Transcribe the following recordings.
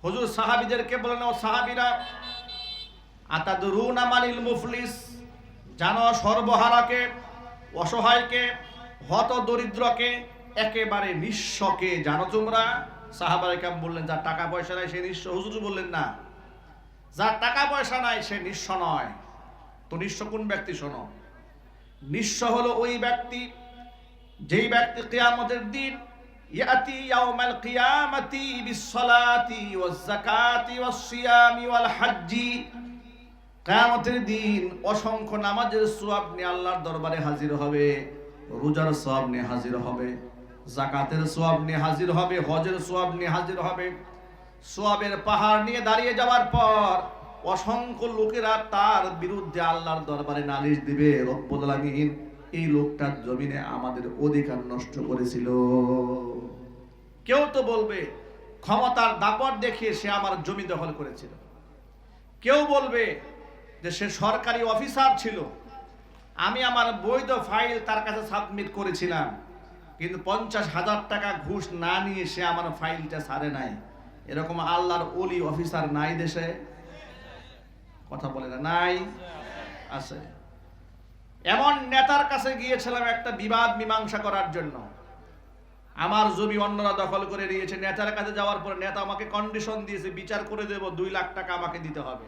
হুজুর সাহাবীদেরকে বলেন, ও সাহাবীরা, আতাদরুনা মানিল মুফলিস, জানো সর্বহারাকে, অসহায়কে, হত দরিদ্রকে, একেবারে নিঃস্বকে জানো তোমরা? সাহাবায়ে কেরাম বললেন, যার টাকা পয়সা নাই সে নিঃস্ব। হুজুর বললেন, না, যার টাকা পয়সা নাই সে নিঃস্ব নয়। তো নিঃস্ব কোন ব্যক্তি? শোনো, নিঃস্ব হলো ওই ব্যক্তি যেই ব্যক্তি কিয়ামতের দিন ইয়াতি ইয়াউমাল কিয়ামাতি বিসসালাতি ওয়াজ যাকাতি ওয়াস সিয়ামি ওয়াল হজ্জি, কিয়ামতের দিন অসংখ্য নামাজের সওয়াব নিয়ে আল্লাহর দরবারে হাজির হবে, রোজার সওয়াব নিয়ে হাজির হবে, যাকাতের সওয়াব নিয়ে হাজির হবে, হজের সওয়াব নিয়ে হাজির হবে। সওয়াবের পাহাড় নিয়ে দাঁড়িয়ে যাওয়ার পর অসংখ্য লোকেরা তার বিরুদ্ধে আল্লাহর দরবারে নালিশ দিবে, রব্বুল আলামিন এই লোকটা জমিনে আমাদের অধিকার নষ্ট করেছিল। কেউ তো বলবে ক্ষমতার দাপট দেখিয়ে সে আমার জমি দখল করেছিল, কেউ বলবে যে সে সরকারি অফিসার ছিল, আমি আমার বৈধ ফাইল তার কাছে সাবমিট করেছিলাম, কিন্তু 50,000 টাকা ঘুষ না নিয়ে সে আমার ফাইলটা ছাড়ে নাই। এরকম আল্লাহর ওলি অফিসার নাই দেশে? কথা বলে না, নাই? আছে। এমন নেতার কাছে গিয়েছিলাম একটা বিবাদ মীমাংসা করার জন্য, আমার জমি অন্যরা দখল করে নিয়েছে। নেতার কাছে যাওয়ার পর নেতা আমাকে কন্ডিশন দিয়েছে, বিচার করে দেব, 2 লাখ টাকা আমাকে দিতে হবে।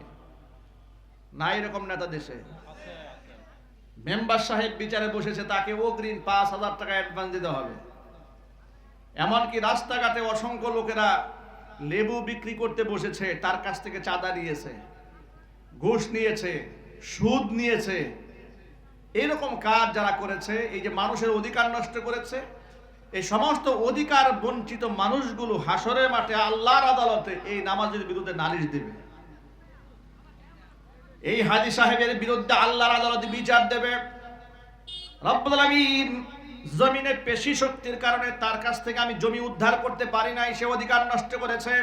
না এরকম নেতা দেশে? মেম্বার সাহেব বিচারে বসেছে, তাকে অগ্রিম 5,000 টাকা অ্যাডভান্স দিতে হবে। এমনকি রাস্তাঘাটে অসংখ্য লোকেরা লেবু বিক্রি করতে বসেছে, তার কাছ থেকে চাঁদা নিয়েছে, ঘুষ নিয়েছে, সুদ নিয়েছে। এরকম কাজ যারা করেছে, এই যে মানুষের অধিকার নষ্ট করেছে, এই সমস্ত অধিকার বঞ্চিত মানুষগুলো হাসরের মাঠে আল্লাহর আদালতে এই নামাজের বিরুদ্ধে নালিশ দেবে। এই হাজী সাহেবের বিরুদ্ধে আল্লাহর আদালতে বিচার দেবে। রব্বুল আলামিন জমিনে পেশি শক্তির কারণে তার কাছ থেকে আমি জমি উদ্ধার করতে পারি নাই, সে অধিকার নষ্ট করেছে।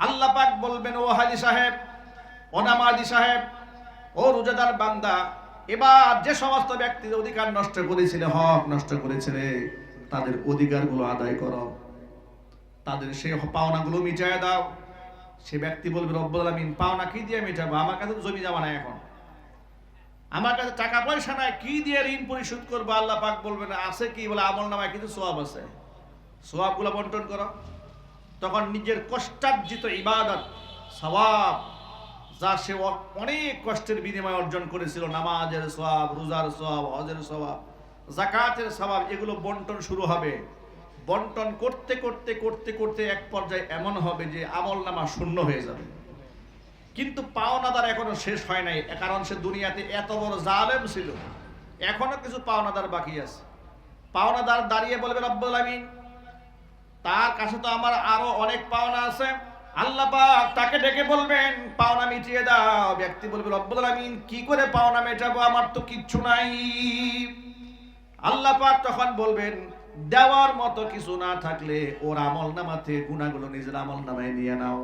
আল্লাহ পাক বলবেন, ও হাজী সাহেব, ও নামাজি সাহেব, ও রোজাদার বান্দা, এবার যে সমস্ত ব্যক্তিদের অধিকার নষ্ট করেছিল, হক নষ্ট করেছিল, তাদের অধিকারগুলো আদায় করো, তাদের সেই পাওনাগুলো মিটায় দাও। সে ব্যক্তি বলবে, রব্বুল আলামিন পাওনা কি দিয়ে মেটাবো? আমার কাছে জমি জমা নাই, এখন আমার কাছে টাকা পয়সা নাই, কি দিয়ে ঋণ পরিশোধ করবো? আল্লাহ পাক বলবেন, আছে কি? বলে আমল নামায় কিছু সওয়াব আছে, সওয়াবগুলো বন্টন করো। তখন নিজের কষ্টার্জিত ইবাদত সওয়াব, যা সে অনেক কষ্টের বিনিময়ে অর্জন করেছিল, নামাজের সওয়াব, রোজার সওয়াব, হজের সওয়াব, যাকাতের সওয়াব, এগুলো বন্টন শুরু হবে। বন্টন করতে করতে করতে করতে এক পর্যায়ে এমন হবে যে আমল নামা শূন্য হয়ে যাবে। কিন্তু পাওনাদার এখনো শেষ হয় নাই, কারণ সে দুনিয়াতে এত বড় জালেম ছিল, এখনো কিছু পাওনাদার বাকি আছে। পাওনাদার দাঁড়িয়ে বলবে, রব্বুল আলামিন তার কাছে তো আমার আরো অনেক পাওনা আছে। আল্লাহ পাক তাকে ডেকে বলবেন, পাওনা মিটিয়ে দাও। ব্যক্তি বলবে, রব্বুল আলামিন কি করে পাওনা মেটাবো? আমার তো কিচ্ছু নাই। আল্লাহ পাক তখন বলবেন, দেওয়ার মতো কিছু না থাকলে ওর আমল নামাতে গুনাহগুলো নিজের আমল নামায় নিয়ে নাও।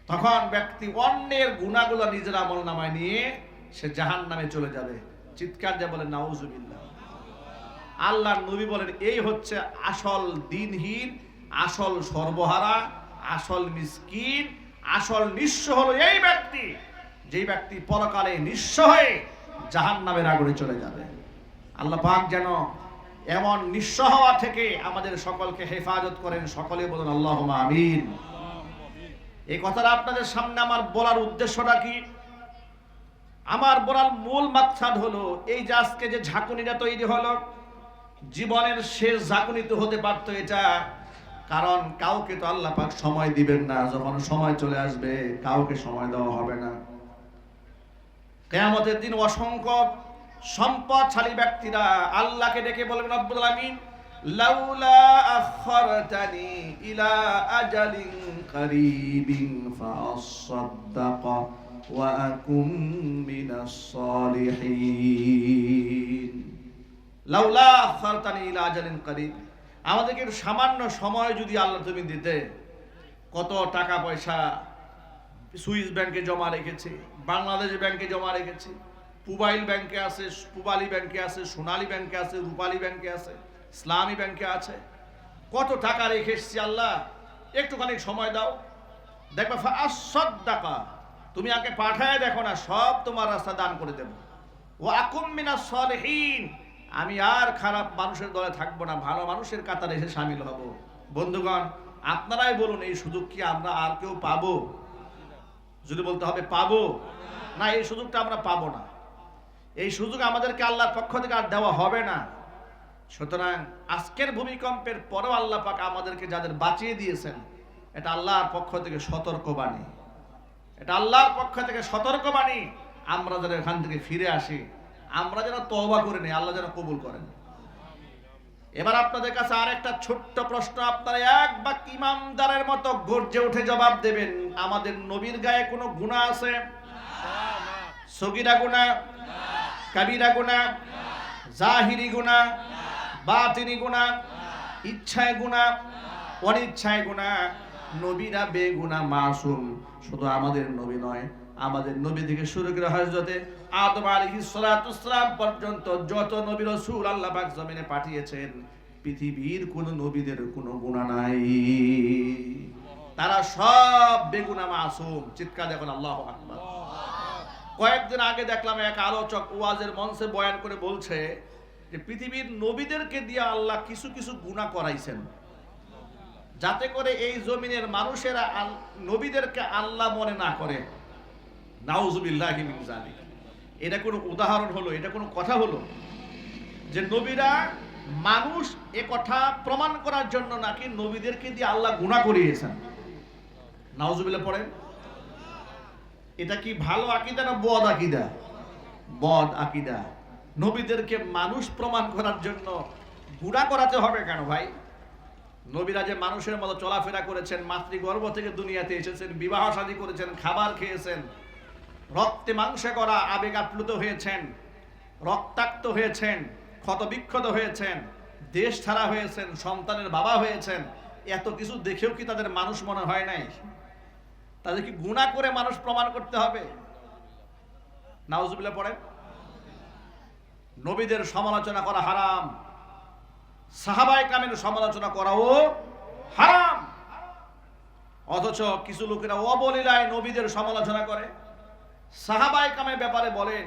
তখন ব্যক্তি অন্যের গুনাহগুলো নিজের আমল নামায় নিয়ে সে জাহান্নামে চলে যাবে। চিৎকার দিয়ে বলেন নাউজুবিল্লাহ। আল্লাহর নবী বলেন, এই হচ্ছে আসল দিনহীন, আসল সর্বহারা, আসল মিসকিন, আসল নিঃস্ব হলো এই ব্যক্তি, যেই ব্যক্তি পরকালে নিঃস্ব হয়ে জাহান্নামের আগুনে চলে যাবে। আল্লাহ পাক যেন এমন নিঃস্ব হওয়া থেকে আমাদের সকলকে হেফাজত করেন। সকলে বলেন আল্লাহুম্মা আমিন। এই কথাটা আপনাদের সামনে আমার বলার উদ্দেশ্যটা কি? আমার বলার মূল মাকসাদ হলো, এই যে আজকে যে ঝাঁকুনিটা তৈরি হলো, জীবনের শেষ ঝাঁকুনি তো হতে পারতো এটা, কারণ কাউকে তো আল্লাহ পাক সময় দিবেন না। যখন সময় চলে আসবে কাউকে সময় দেওয়া হবে না। কিয়ামতের দিন অসংখ্য সম্পদশালী ব্যক্তিরা আল্লাহকে ডেকে বলবেন, রব্বুল আলামিন লাউলা আখরতানি ইলা আজালিন কারীবিন ফাআসাদ্দাকা ওয়া আকুম মিনাস সালিহিন। লাউলা আখরতানি ইলা আজালিন কারীব, আমাদেরকে সামান্য সময় যদি আল্লাহ তুমি দিতে, কত টাকা পয়সা সুইস ব্যাংকে জমা রেখেছে, বাংলাদেশ ব্যাংকে জমা রেখেছে, পুবাইল ব্যাংকে আছে, পুবালি ব্যাংকে আছে, সোনালী ব্যাংকে আছে, রূপালী ব্যাংকে আছে, ইসলামী ব্যাংকে আছে, কত টাকা রেখে এসেছি আল্লাহ। একটুখানি সময় দাও, দেখবে ফাআসসাদাকা, তুমি আগে পাঠায় দেখো না, সব তোমার রাস্তা দান করে দেব। ওয়া আকুম মিনাস সালিহিন, আমি আর খারাপ মানুষের দলে থাকবো না, ভালো মানুষের কাতারে এসে শামিল হব। বন্ধুগণ, আপনারাই বলুন, এই সুযোগ কি আমরা আর কেউ পাবো? যদি বলতে হবে পাবো না, এই সুযোগটা আমরা পাবো না। এই সুযোগ আমাদেরকে আল্লাহর পক্ষ থেকে আর দেওয়া হবে না। সুতরাং আজকের ভূমিকম্পের পরেও আল্লাহ পাক আমাদেরকে যাদের বাঁচিয়ে দিয়েছেন, এটা আল্লাহর পক্ষ থেকে সতর্কবাণী, এটা আল্লাহর পক্ষ থেকে সতর্কবাণী। আমরা যেন এখান থেকে ফিরে আসি, আমরা যেন তওবা করে নিই, আল্লাহ যেন কবুল করেন। এবার আপনাদের কাছে আরেকটা ছোট্ট প্রশ্ন, আপনারা এক বাক্য ইমানদারের মতো গর্জে উঠে জবাব দেবেন, আমাদের নবীর গায়ে কোনো গুনাহ আছে? সগীরা গুনাহ, কাবীরা গুনাহ, জাহিরি গুনাহ, বাতিনি গুনাহ, ইচ্ছায় গুনাহ, অনিচ্ছায় গুনাহ? নবীরা বেগুনাহ, মাসুম। শুধু আমাদের নবী নয়, আমাদের নবী থেকে শুরু করে হযরতে আদম আলাইহিস সালাতু ওয়াসসালাম পর্যন্ত যত নবী রাসূল আল্লাহ পাক জমিনে পাঠিয়েছেন, পৃথিবীর কোন নবীদের কোনো গুনাহ নাই, তারা সব বেগুনাহ, মাসুম। চিৎকার দেখুন আল্লাহু আকবার। কয়েকদিন আগে দেখলাম এক আলোচক ওয়াজের মঞ্চে বয়ান করে বলছে যে পৃথিবীর নবীদেরকে দিয়ে আল্লাহ কিছু কিছু গুনাহ করাইছেন, যাতে করে এই জমিনের মানুষেরা নবীদেরকে আল্লাহ মনে না করে। নাউজুবিল্লাহি মিন যালিক। এটা কোনো উদাহরণ হলো? এটা কোনো কথা হলো যে নবীরা মানুষ? এ কথা প্রমাণ করার জন্য নাকি নবীদেরকে দিয়ে আল্লাহ গুনাহ করিয়েছেন। নাউজুবিল্লাহ পড়েন। এটা কি ভালো আকীদা না বদ আকীদা? বদ আকীদা। নবীদেরকে মানুষ প্রমাণ করার জন্য গুনাহ করাতে হবে কেন ভাই? নবীরা যে মানুষের মতো চলাফেরা করেছেন, মাতৃগর্ভ থেকে দুনিয়াতে এসেছেন, বিবাহ শাদী করেছেন, খাবার খেয়েছেন, রক্তে মাংসে করা আবেগ আপ্লুত হয়েছেন, রক্তাক্ত হয়েছেন, ক্ষতবিক্ষত হয়েছেন, দেশ ছাড়া হয়েছেন, সন্তানের বাবা হয়েছেন, এত কিছু দেখেও কি তাদের মানুষ মনে হয় নাই? তাদের কি গুনাহ করে মানুষ প্রমাণ করতে হবে? নাউজুবিল্লাহ পড়েন। নবীদের সমালোচনা করা হারাম, সাহাবায়ে কেরামের সমালোচনা করাও হারাম। অথচ কিছু লোকেরা অবলীলায় নবীদের সমালোচনা করে। সাহাবায়ে কেরামের ব্যাপারে বলেন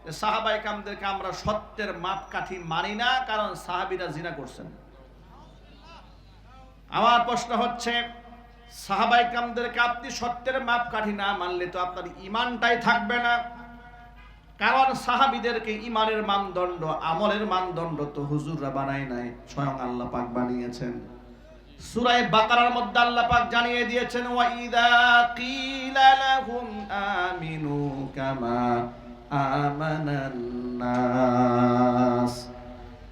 যে সাহাবায়ে কেরামদেরকে আমরা সত্যের মাপকাঠি মানি না, কারণ সাহাবীরা জিনা করছেন। আমার প্রশ্ন হচ্ছে, সাহাবায়ে কেরামদেরকে আপনি সত্যের মাপকাঠি না মানলে তো আপনার ঈমানটাই থাকবে না। কারণ সাহাবীদেরকে ঈমানের মানদণ্ড, আমলের মানদণ্ড তো হুজুররা বানায় নাই, স্বয়ং আল্লাহ পাক বানিয়েছেন। সূরা বাকারার মধ্যে আল্লাহ পাক জানিয়ে দিয়েছেন, ওয়া ইযা কিলা লাহুম আমিনু কামা আমানান নাস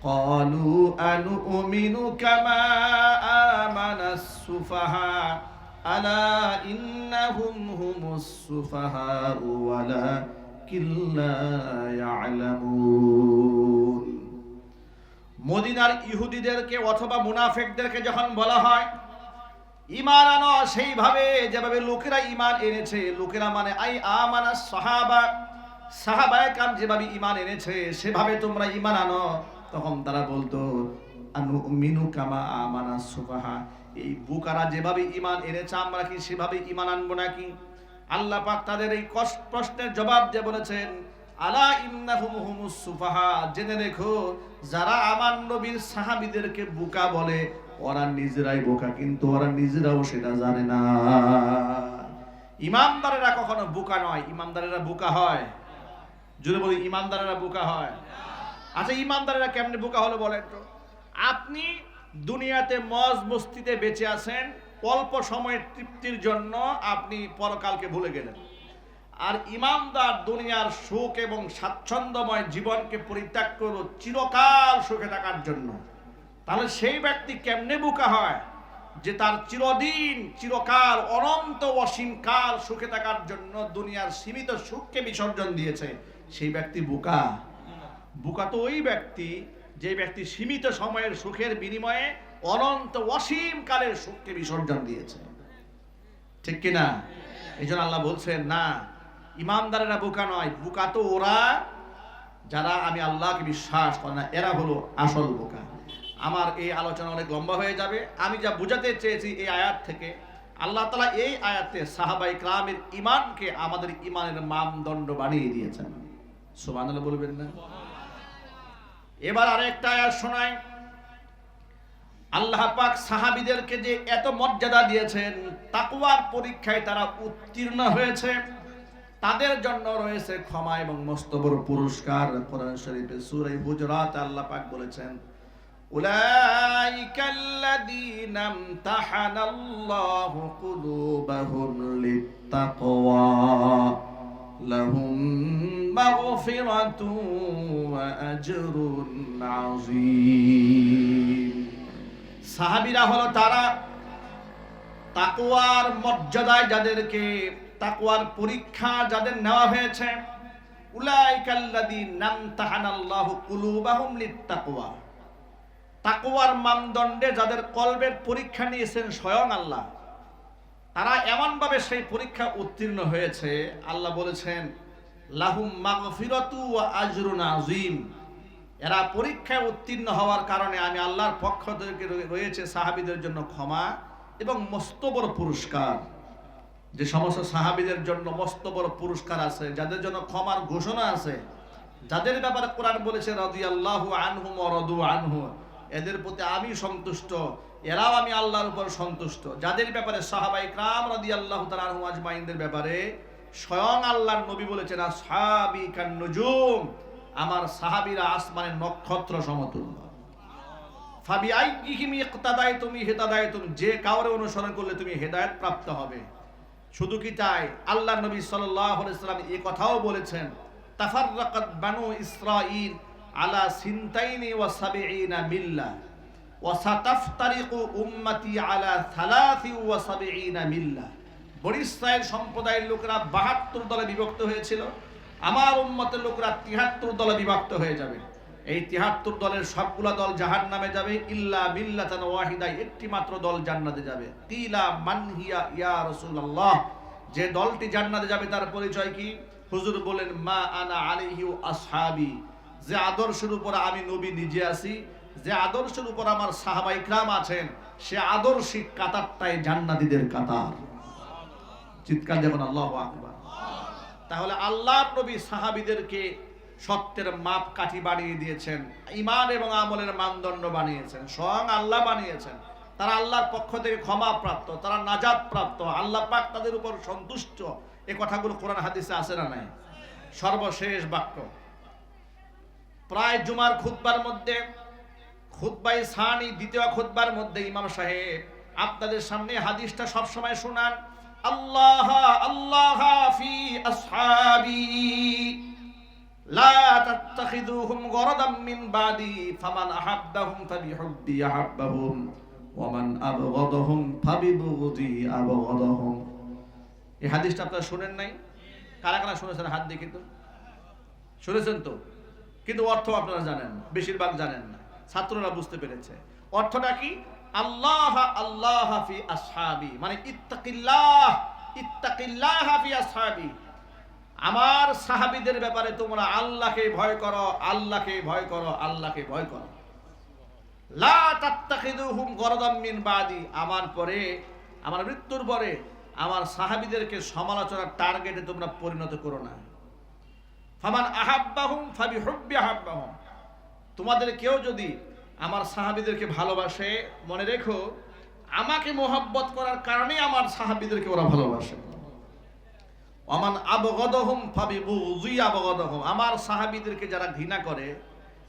ক্বালু আনুমিনু কামা আমানাস সুফাহা আলা ইন্নাহুম হুমুস সুফাহা ওয়ালা কিল্লা ইয়ালামুন। মদিনার ইহুদিদেরকে অথবা মুনাফিকদেরকে যখন বলা হয় ঈমান আনো, সেইভাবে যেভাবে লোকেরা ঈমান এনেছে, লোকেরা মানে আই আমানাস সাহাবা, সাহাবায়ে কেরাম যেভাবে ঈমান এনেছে সেভাবে তোমরা ঈমান আনো, তখন তারা বলতো আনুমিনু কামা আমানাস সুফাহা, এই বুকারা যেভাবে ঈমান এনেছে আমরা কি সেভাবে ঈমান আনবো নাকি? আল্লাহ পাক তাদের এই প্রশ্নের জবাব দিয়ে বলেছেন, আলা ইন্নাহুম হুমুস সুফাহা, জেনে রেখো যারা আমার নবীর সাহাবীদেরকে বোকা বলে ওরা নিজেরাই বোকা, কিন্তু ওরা নিজেরাও সেটা জানে না। ইমানদারেরা কখনো বোকা নয়, ইমানদারেরা বোকা হয়। যদি বলি ইমানদারেরা বোকা হয়। আচ্ছা, ইমানদারেরা কেমনে বোকা হলো বলেন তো? আপনি দুনিয়াতে মজ মস্তিতে বেঁচে আছেন, অল্প সময়ের তৃপ্তির জন্য আপনি পরকালকে ভুলে গেলেন। আর ইমানদার দুনিয়ার সুখ এবং স্বাচ্ছন্দ্যময় জীবনকে পরিত্যাগ করল চিরকাল সুখে থাকার জন্য। তাহলে সেই ব্যক্তি কেমনে বোকা হয় যে তার চিরদিন, চিরকাল, অনন্ত অসীম কাল সুখে থাকার জন্য দুনিয়ার সীমিত সুখকে বিসর্জন দিয়েছে? সেই ব্যক্তি বোকা। বোকা তো ওই ব্যক্তি যে ব্যক্তি সীমিত সময়ের সুখের বিনিময়ে অনন্ত অসীম কালের সুখকে বিসর্জন দিয়েছে। ঠিক কিনা? এই জন্য আল্লাহ বলছেন, না, ইমানদারেরা বোকা নয়, বোকা তো ওরা যারা আমি আল্লাহকে বিশ্বাস করে না, এরা হলো আসল বোকা। আমার এই আলোচনা অনেক লম্বা হয়ে যাবে। আমি যা বোঝাতে চেয়েছি এই আয়াত থেকে, আল্লাহ তাআলা এই আয়াতে সাহাবায়ে কেরামের ঈমানকে আমাদের ঈমানের মানদণ্ড বানিয়ে দিয়েছেন। সুবহানাল্লাহ বলবেন না? এবার আরেকটা আয়াত শোনায়। আল্লাহ পাক সাহাবীদেরকে যে এত মর্যাদা দিয়েছেন, তাকওয়ার পরীক্ষায় তারা উত্তীর্ণ হয়েছে, তাদের জন্য রয়েছে ক্ষমা এবং মস্ত বড় পুরস্কার। কোরআন শরীফে সূরা হুজুরাতে আল্লাহ পাক বলেছেন, উলাইকাল্লাযীনা ইমতাহানাল্লাহু কুলুবাহুম লিত্তাকওয়া লাহুম মাগফিরাতুন ওয়া আজরুন আযীম। সাহাবীরা হলো তারা তাকওয়ার মর্যাদায় যাদেরকে, তাকওয়ার পরীক্ষা যাদের নেওয়া হয়েছে, উলাইকাল্লাযীনা ইমতাহানাল্লাহু কুলুবাহুম লিত্তাকওয়া, তাকওয়ার মানদণ্ডে যাদের কলবের পরীক্ষা নিয়েছেন স্বয়ং আল্লাহ, তারা এমনভাবে সেই পরীক্ষা উত্তীর্ণ হয়েছে, আল্লাহ বলেছেন লাহুম মাগফিরাতু ওয়া আজরুন আযীম। এরা পরীক্ষায় উত্তীর্ণ হওয়ার কারণে আমি আল্লাহর পক্ষ থেকে রয়েছে সাহাবীদের জন্য ক্ষমা এবং মস্ত বড় পুরস্কার। যে সমস্ত সাহাবীদের জন্য মস্ত বড় পুরস্কার আছে, যাদের জন্য ক্ষমার ঘোষণা আছে, যাদের ব্যাপারে কোরআন বলেছে রাদিয়াল্লাহু আনহুম ওয়া রাদু আনহু, এদের প্রতি আমি সন্তুষ্ট, এরাও আমি আল্লাহর উপর সন্তুষ্ট। যাদের ব্যাপারে সাহাবায়ে কেরাম রাদিয়াল্লাহু তাআলা আনহুম আজমাইনদের ব্যাপারে স্বয়ং আল্লাহর নবী বলেছেন আসহাবি কান নুজুম, আমার সাহাবীরা আসমানের নক্ষত্র সমতুল্য। ফাবিআইহিম ইকতাদাইতুম ইহতাদাইতুম, যে কাউরে অনুসরণ করলে তুমি হেদায়েত প্রাপ্ত হবে। শুধু কি তাই, আল্লাহর নবী সাল্লাল্লাহু আলাইহি ওয়াসাল্লাম এই কথাও বলেছেন তাফাররাকাত বানু ইসরাঈল আলা সিনতাইনি ওয়া সাবঈনা মিল্লাহ ওয়া সাতাফতারিকু উম্মতি আলা 73 মিল্লাহ। বনী ইসরাইল সম্প্রদায়ের লোকেরা 72 দলে বিভক্ত হয়েছিল, আমার উম্মতের লোকেরা 73 দলে বিভক্ত হয়ে যাবে। এই 73 দলের সবগুলা দল জাহান্নামে যাবে, ইল্লা মিল্লাতান ওয়াহিদা, একটি মাত্র দল জান্নাতে যাবে। কিলা মান হিয়া ইয়া রাসূলুল্লাহ, যে দলটি জান্নাতে যাবে তার পরিচয় কি? হুজুর বলেন মা আনা আলাইহি আসহাবি, যে আদর্শের উপর আমি নবী নিজে আছি, যে আদর্শের উপর আমার সাহাবায়ে কেরাম আছেন, সে আদর্শিক কাতারটাই জান্নাতীদের কাতার। চিৎকার যখন আল্লাহু আকবার। তাহলে আল্লাহর নবী সাহাবীদেরকে সত্যের মাপকাঠি বানিয়ে দিয়েছেন, ঈমান এবং আমলের মানদণ্ড বানিয়েছেন, স্বয়ং আল্লাহ বানিয়েছেন। তারা আল্লাহর পক্ষ থেকে ক্ষমা প্রাপ্ত, তারা নাজাত প্রাপ্ত, আল্লাহ পাক তাদের উপর সন্তুষ্ট। এই কথাগুলো কোরআন হাদিসে আছে না নাই? সর্বশেষ বাক্য, প্রায় জুমার খুতবার মধ্যে, খুতবায়ে সানি দ্বিতীয় খুতবার মধ্যে ইমাম সাহেব আপনাদের সামনে হাদিসটা সব সময় শোনান, আল্লাহ আল্লাহ ফি আসহাবি লা তাত্তাখিযুহুম গরাদাম মিন বাদি ফামান আহাব্বাহুম ফাবিহুব্বি আহাব্বাহুম ওয়া মান আবগাদাহুম ফাবিবুগদি আবগাদাহুম। এই হাদিসটা আপনারা শুনেন নাই? কারা কারা শুনেছেন হাত দেখি তো? শুনেছেন তো, কিন্তু অর্থ আপনারা জানেন না, বেশিরভাগ জানেন না। ছাত্ররা বুঝতে পেরেছে অর্থটা কি। আল্লাহ আল্লাহ ফি আসহাবি মানে ইত্তাকিল্লাহ, ইত্তাকিল্লাহ ফি আসহাবি, আমার সাহাবীদের ব্যাপারে তোমরা আল্লাহকে ভয় করো, আল্লাহকে ভয় করো, আল্লাহকে ভয় করো। লা তাত্তাখিযুহুম গরাদাম মিন বাদি, আমার পরে, আমার মৃত্যুর পরে আমার সাহাবীদেরকে সমালোচনার টার্গেটে তোমরা পরিণত করো না। ফামান আহাব্বাহুম ফাবিহুব্বি আহাব্বাহুম, তোমাদের কেউ যদি আমার সাহাবীদেরকে ভালোবাসে, মনে রেখো আমাকে মোহাব্বত করার কারণে আমার সাহাবীদেরকে ওরা ভালোবাসে। ওমান আবগাদাহুম ফাবিবুগদি আবগাদাহুম, আমার সাহাবীদেরকে যারা ঘৃণা করে,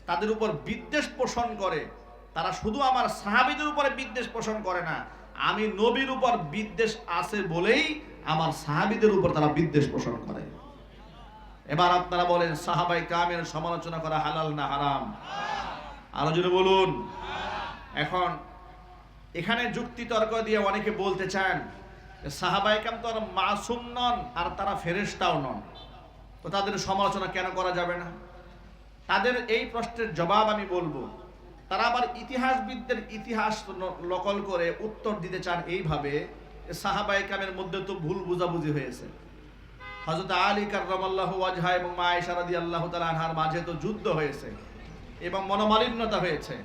তাদের উপর বিদ্বেষ পোষণ করে, তারা শুধু আমার সাহাবীদের উপরে বিদ্বেষ পোষণ করে না, আমি নবীর উপর বিদ্বেষ আছে বলেই আমার সাহাবীদের উপর তারা বিদ্বেষ পোষণ করে। এবার আপনারা বলেন সাহাবায়ে কেরামের সমালোচনা করা হালাল না হারাম? আরো জোরে বলুন। এখন এখানে যুক্তি তর্ক দিয়ে অনেকে বলতে চান সাহাবায়ে কেরাম তো আর মাসুম নন, আর তারা ফেরেশতাও নন, তো তাদের সমালোচনা কেন করা যাবে না? তাদের এই প্রশ্নের জবাব আমি বলবো। তারা আবার ইতিহাসবিদদের ইতিহাস নকল করে উত্তর দিতে চান এইভাবে, সাহাবায়ে কেরামের মধ্যে তো ভুল বুঝাবুঝি হয়েছে। হযরত আলী কাররামাল্লাহু ওয়াজহা এবং মা আয়েশা রাদিয়াল্লাহু তাআলা আনহার মাঝে তো যুদ্ধ হয়েছে এবং মনোমালিন্যতা হয়েছে,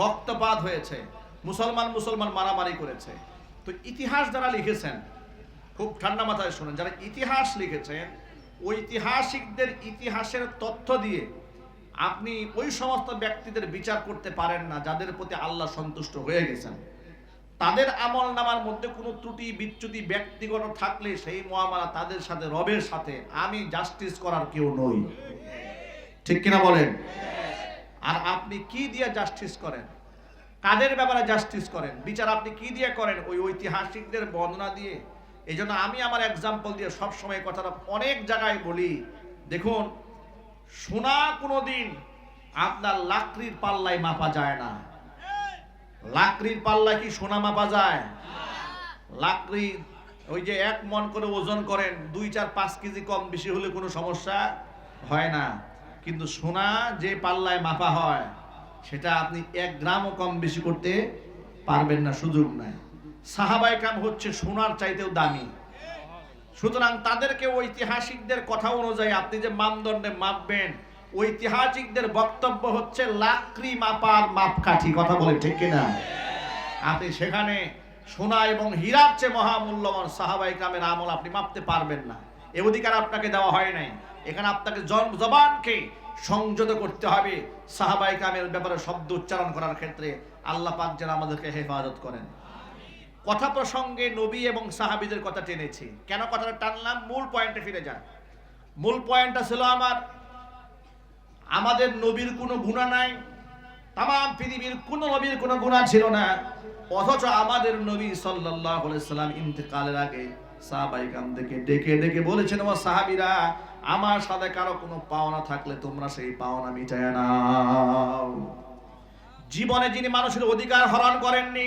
রক্তপাত হয়েছে, মুসলমান মারামারি করেছে। তো ইতিহাস যারা লিখেছেন, খুব ঠান্ডা মাথায় শুনেন, যারা ইতিহাস লিখেছেন ঐতিহাসিকদের ইতিহাসের তথ্য দিয়ে আপনি ওই সমস্ত ব্যক্তিদের বিচার করতে পারেন না যাদের প্রতি আল্লাহ সন্তুষ্ট হয়ে গেছেন। তাদের আমল নামার মধ্যে কোনো ত্রুটি বিচ্যুতি ব্যক্তিগত থাকলে সেই মুআমালা তাদের সাথে, রবের সাথে আমি জাস্টিস করার কেউ নই। ঠিক কিনা বলেন? আর আপনি কি দিয়ে জাস্টিস করেন? কাদের ব্যাপারে জাস্টিস করেন? বিচার আপনি কি দিয়ে করেন? ওই ঐতিহাসিকদের বর্ণনা দিয়ে। এই জন্য আমি আমার এক্সাম্পল দিয়ে সবসময় কথাটা অনেক জায়গায় বলি, দেখুন সোনা কোনোদিন আপনার লাকড়ির পাল্লায় মাপা যায় না। লাকড়ির পাল্লা কি সোনা মাপা যায়? লাকড়ি ওই যে 1 মণ করে ওজন করেন, 2, 4, 5 কেজি কম বেশি হলে কোনো সমস্যা হয় না। কিন্তু সোনা যে পাল্লায় মাপা হয় সেটা আপনি 1 গ্রামও কম বেশি করতে পারবেন না, সুযোগ নাই। সাহাবায়ে কেরাম হচ্ছে সোনার চাইতেও দামি। সুতরাং তাদেরকে ঐতিহাসিকদের কথা অনুযায়ী আপনি যে মানদণ্ডে মাপবেন, ঐতিহাসিকদের বক্তব্য হচ্ছে লাকড়ি মাপার মাপকাঠি। কথা বলে ঠিক কিনা? আপনি সেখানে সোনা এবং হীরার চেয়ে মহামূল্যবান সাহাবায়ে কেরামের আমল আপনি মাপতে পারবেন না। এই অধিকার আপনাকে দেওয়া হয় নাই। এখানে আপনাকে জবানকে সংযত করতে হবে সাহাবায়ে কেরামের ব্যাপারে শব্দ উচ্চারণ করার ক্ষেত্রে। আল্লাহ পাক যেন আমাদেরকে হেফাজত করেন। কথা প্রসঙ্গে নবী এবং সাহাবীদের কথা টেনেছি। কেন কথাটা টানলাম? মূল পয়েন্টে ফিরে যান। মূল পয়েন্টটা ছিল আমাদের নবীর কোনো গুনাহ নাই, তাম পৃথিবীর কোনো নবীর কোনো গুনাহ ছিল না। অথচ আমাদের নবী সাল্লাল্লাহু আলাইহি সাল্লাম ইন্তেকালের আগে সাহাবায়ে কেরামদেরকে ডেকে ডেকে বলেছেন, ও সাহাবীরা, আমার সাথে কারো কোনো পাওনা থাকলে তোমরা সেই পাওনা মিটায় নাও। জীবনে যিনি মানুষের অধিকার হরণ করেননি,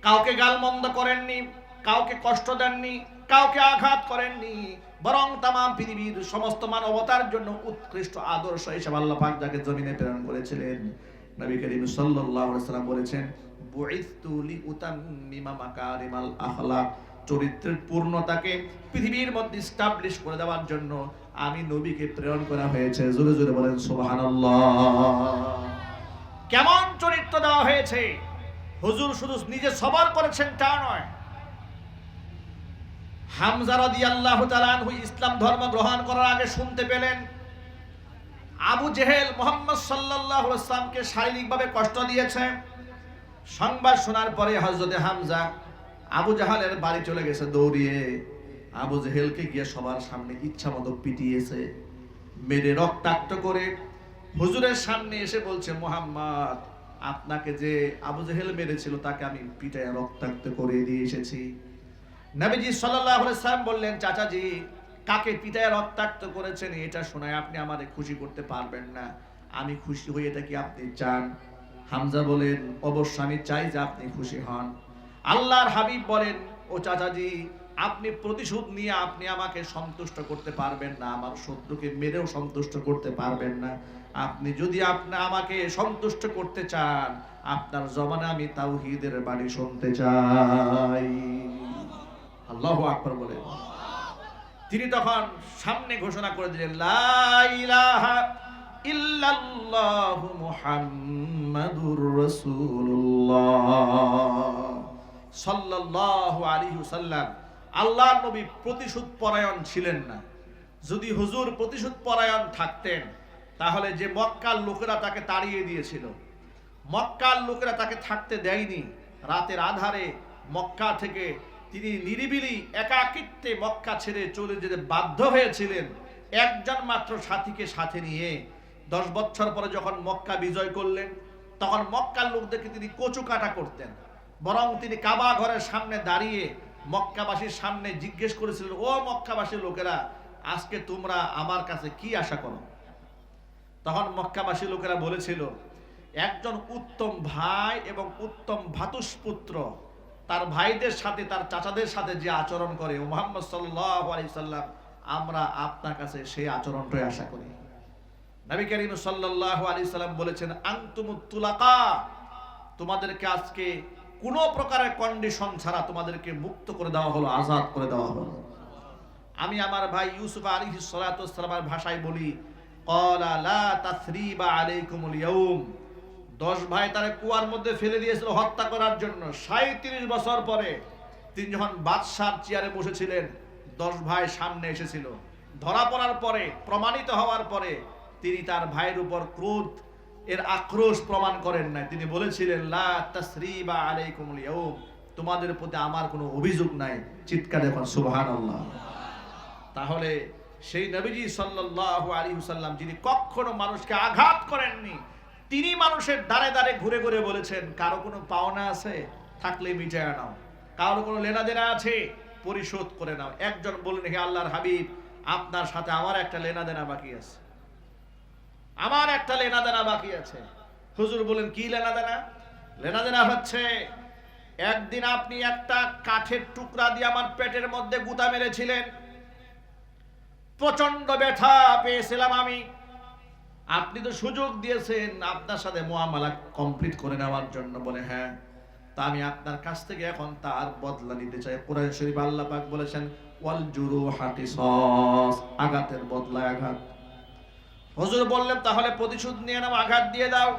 কাউকে গালমন্দ করেননি, কাউকে কষ্ট দেননি, কাউকে আঘাত করেননি, বরং তাম পৃথিবীর সমস্ত মানবতার জন্য উৎকৃষ্ট আদর্শ হিসেবে আল্লাহ পাক যাকে জমিনে প্রেরণ করেছিলেন, নবী করিম সাল্লাল্লাহু আলাইহি সাল্লাম বলেছেন, বুইসতু লিউতাম্মিমা মাকারিমাল আখলাক, চরিত্রের পূর্ণতাকে পৃথিবীর মধ্যে এস্টাবলিশ করে দেওয়ার জন্য আমি নবীকে প্রেরণ করা হয়েছে। জোরে জোরে বলেন সুবহানাল্লাহ। কেমন চরিত্র দেওয়া হয়েছে? হুজুর শুধু নিজে সবর করেছেন তা নয়, হামজা রাদিয়াল্লাহু তাআলা আনহু ইসলাম ধর্ম গ্রহণ করার আগে শুনতে পেলেন আবু জেহেল মুহাম্মদ সাল্লাল্লাহু আলাইহি ওয়াসাল্লামকে শারীরিকভাবে কষ্ট দিয়েছে। সংবাদ শোনার পরে হযরতে হামজা আবু জাহালের বাড়ি চলে গেছে দৌড়িয়ে। আবু জেহেলকে গিয়ে সবার সামনে ইচ্ছামতো পিটিয়েছে, মেরে রক্তাক্ত করে হুজুরের সামনে এসে বলছে, মুহাম্মদ, আপনাকে যে আবু জেহেল মেরেছিল তাকে আমি পিটায় রক্তাক্ত করে দিয়ে এসেছি। নবীজি সাল্লাল্লাহু আলাইহি ওয়াসাল্লাম বললেন, চাচাজি, কাকে পিটায় রক্তাক্ত করেছেন এটা শোনায় আপনি আমাদের খুশি করতে পারবেন না। আমি খুশি হই এটা কি আপনি চান? হামজা বলেন, অবশ্য আমি চাই যে আপনি খুশি হন। আল্লাহর হাবিব বলেন, ও চাচাজি, আপনি প্রতিশোধ নিয়ে আপনি আমাকে সন্তুষ্ট করতে পারবেন না, আমার শত্রুকে মেরেও সন্তুষ্ট করতে পারবেন না। আপনি যদি আমাকে সন্তুষ্ট করতে চান, আপনার জবানে আমি তাওহীদের বাণী শুনতে চাই। আল্লাহু আকবার বলেন। তিনি তখন সামনে ঘোষণা করে দিলেন, লা ইলাহা ইল্লাল্লাহু মুহাম্মাদুর রাসূলুল্লাহ সাল্লাল্লাহু আলাইহি ওয়াসাল্লাম। আল্লাহর নবী প্রতিশোধ পরায়ণ ছিলেন না। যদি হুজুর প্রতিশোধ পরায়ণ থাকতেন তাহলে যে মক্কার লোকেরা তাকে তাড়িয়ে দিয়েছিল, মক্কার লোকেরা তাকে থাকতে দেয়নি, রাতের আধারে মক্কা থেকে তিনি নিরিবিলি একাকিত্বে মক্কা ছেড়ে চলে যেতে বাধ্য হয়েছিলেন একজন মাত্র সাথীকে সাথে নিয়ে। 10 বছর পরে যখন মক্কা বিজয় করলেন তখন মক্কার লোকদেরকে তিনি কচু কাটা করতেন। বরং তিনি কাবা ঘরের সামনে দাঁড়িয়ে মক্কাবাসীর সামনে জিজ্ঞেস করেছিলেন, ও মক্কাবাসীর লোকেরা, আজকে তোমরা আমার কাছে কি আশা করো? তখন মক্কাবাসী লোকেরা বলেছিল, একজন উত্তম ভাই এবং উত্তম ভ্রাতুষ্পুত্র তার ভাইদের সাথে, তার চাচাদের সাথে যে আচরণ করে, ও মুহাম্মদ সাল্লাল্লাহু আলাইহি সাল্লাম, আমরা আপনার কাছে সেই আচরণটাই আশা করি। নবী করিম সাল্লাল্লাহু আলাইহি সাল্লাম বলেছেন, আনতুমুত তুলাকা, তোমাদেরকে আজকে কোনো প্রকারের কন্ডিশন ছাড়া তোমাদেরকে মুক্ত করে দেওয়া হলো, আজাদ করে দেওয়া হলো। আমি আমার ভাই ইউসুফ আলাইহিস সালাতু ওয়াস সালামের ভাষায় বলি, ক্বালা লা তাসরিবা আলাইকুমুল ইয়াউম। 10 ভাই তারে কুয়ার মধ্যে ফেলে দিয়েছিল হত্যা করার জন্য। 37 বছর পরে তিনি যখন বাদশার চেয়ারে বসেছিলেন 10 ভাই সামনে এসেছিল। ধরা পড়ার পরে, প্রমাণিত হওয়ার পরে তিনি তার ভাইয়ের উপর ক্রোধ এর আক্রোশ প্রমাণ করেন নাই। তিনি বলেছিলেন লা তাসরিবা আলাইকুমুল ইয়াউম, তোমাদের প্রতি আমার কোনো অভিযোগ নাই। চিৎকারে বলেন সুবহানাল্লাহ। তাহলে সেই নবীজি সাল্লাল্লাহু আলাইহি ওয়াসাল্লাম যিনি কখনো মানুষকে আঘাত করেননি, তিনি মানুষের দ্বারে দ্বারে ঘুরে ঘুরে বলেছেন কারো কোনো পাওনা আছে থাকলে মিটায় নাও, কারো কোনো লেনাদেনা আছে পরিশোধ করে নাও। একজন বললেন হে আল্লাহর হাবিব, আপনার সাথে আমার একটা লেনাদেনা বাকি আছে, আমার একটা লেনাদেনা বাকি আছে। হুজুর বলেন কি লেনাদেনা? লেনাদেনা হচ্ছে একদিন আপনি একটা কাঠের টুকরা দিয়ে আমার পেটের মধ্যে গুতা মেরেছিলেন, প্রচন্ড ব্যথা পেয়েছিলাম আমি, আপনি তো সুযোগ দিয়েছেন আপনার সাথে মুআমালা কমপ্লিট করে নেওয়ার জন্য। বলে হ্যাঁ, তা আমি আপনার কাছ থেকে এখন তার বদলা নিতে চাই। কোরআন শরীফ আল্লাহ পাক বলেছেন ওয়াল জুরুহা কিসাস, আঘাতের বদলায় আঘাত। হুজুর বললেন তাহলে প্রতিশোধ নিয়ে নাও, আঘাত দিয়ে দাও।